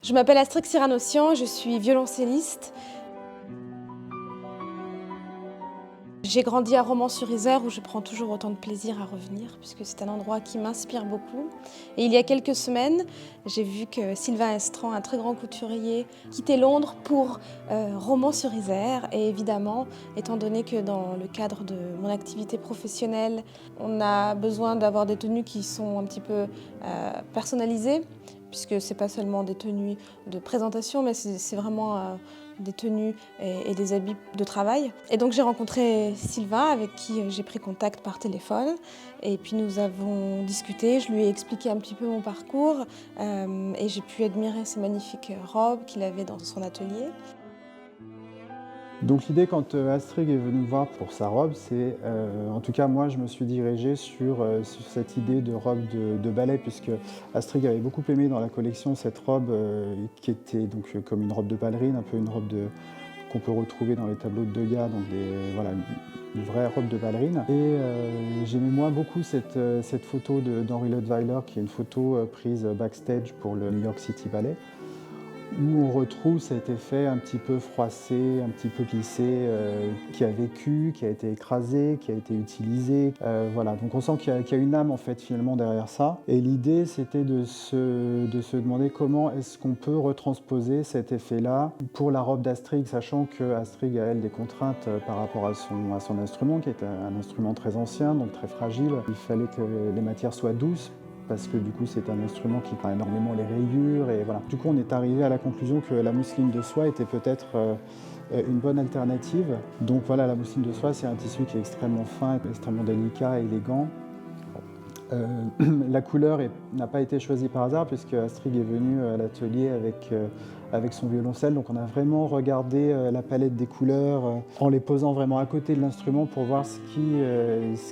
Je m'appelle Astrid Cyranocian, je suis violoncelliste. J'ai grandi à Romans-sur-Isère où je prends toujours autant de plaisir à revenir puisque c'est un endroit qui m'inspire beaucoup. Et il y a quelques semaines, j'ai vu que Sylvain Estran, un très grand couturier, quittait Londres pour Romans-sur-Isère. Et évidemment, étant donné que dans le cadre de mon activité professionnelle, on a besoin d'avoir des tenues qui sont un petit peu personnalisées, puisque ce n'est pas seulement des tenues de présentation, mais c'est vraiment des tenues et des habits de travail. Et donc j'ai rencontré Sylvain, avec qui j'ai pris contact par téléphone. Et puis nous avons discuté, je lui ai expliqué un petit peu mon parcours et j'ai pu admirer ces magnifiques robes qu'il avait dans son atelier. Donc l'idée, quand Astrid est venue me voir pour sa robe, c'est, en tout cas moi je me suis dirigé sur cette idée de robe de ballet, puisque Astrid avait beaucoup aimé dans la collection cette robe qui était donc comme une robe de ballerine, un peu une robe qu'on peut retrouver dans les tableaux de Degas, donc voilà, une vraie robe de ballerine. Et j'aimais moi beaucoup cette photo d'Henri Leutweiler, qui est une photo prise backstage pour le New York City Ballet, où on retrouve cet effet un petit peu froissé, un petit peu plissé, qui a vécu, qui a été écrasé, qui a été utilisé. Voilà. Donc on sent qu'il y a une âme en fait finalement derrière ça. Et l'idée c'était de se demander comment est-ce qu'on peut retransposer cet effet-là pour la robe d'Astrid, sachant qu'Astrid a elle des contraintes par rapport à son instrument, qui est un instrument très ancien, donc très fragile. Il fallait que les matières soient douces, parce que du coup c'est un instrument qui peint énormément les rayures et voilà. Du coup on est arrivé à la conclusion que la mousseline de soie était peut-être une bonne alternative. Donc voilà, la mousseline de soie c'est un tissu qui est extrêmement fin, extrêmement délicat, élégant. La couleur n'a pas été choisie par hasard puisque Astrid est venue à l'atelier avec son violoncelle. Donc on a vraiment regardé la palette des couleurs en les posant vraiment à côté de l'instrument pour voir ce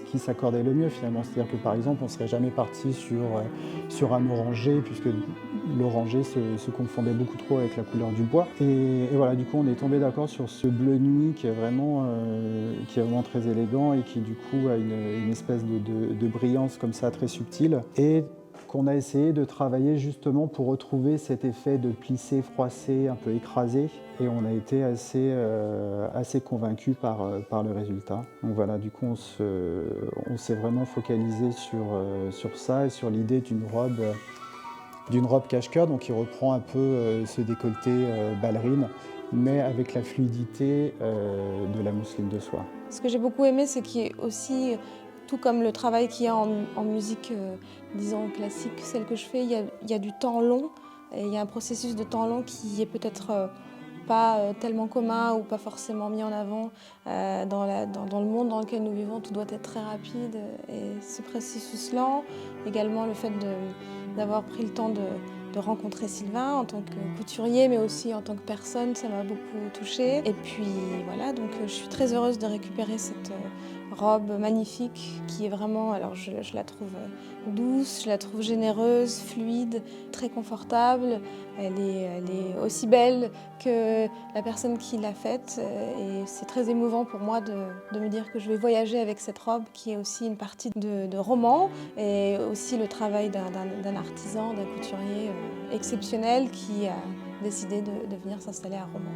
qui s'accordait le mieux finalement. C'est-à-dire que par exemple on ne serait jamais parti sur un orangé puisque l'orangé se confondait beaucoup trop avec la couleur du bois. Et voilà, du coup on est tombé d'accord sur ce bleu nuit qui est vraiment très élégant et qui du coup a une espèce de brillance comme ça très subtile, et qu'on a essayé de travailler justement pour retrouver cet effet de plissé, froissé, un peu écrasé, et on a été assez convaincus par le résultat. Donc voilà, du coup on s'est vraiment focalisé sur ça et sur l'idée d'une robe cache-cœur, donc qui reprend un peu ce décolleté ballerine, mais avec la fluidité de la mousseline de soie. Ce que j'ai beaucoup aimé, c'est qu'il y ait aussi, tout comme le travail qu'il y a en musique, disons classique, celle que je fais, il y a du temps long, et il y a un processus de temps long qui est peut-être pas tellement commun ou pas forcément mis en avant dans le monde dans lequel nous vivons. Tout doit être très rapide, et ce processus lent, également le fait d'avoir pris le temps de rencontrer Sylvain en tant que couturier, mais aussi en tant que personne, ça m'a beaucoup touchée. Et puis voilà, donc je suis très heureuse de récupérer cette robe magnifique qui est vraiment, alors je la trouve douce, je la trouve généreuse, fluide, très confortable. Elle est aussi belle que la personne qui l'a faite, et c'est très émouvant pour moi de me dire que je vais voyager avec cette robe qui est aussi une partie de roman, et aussi le travail d'un artisan, d'un couturier exceptionnel qui a décidé de venir s'installer à Romans.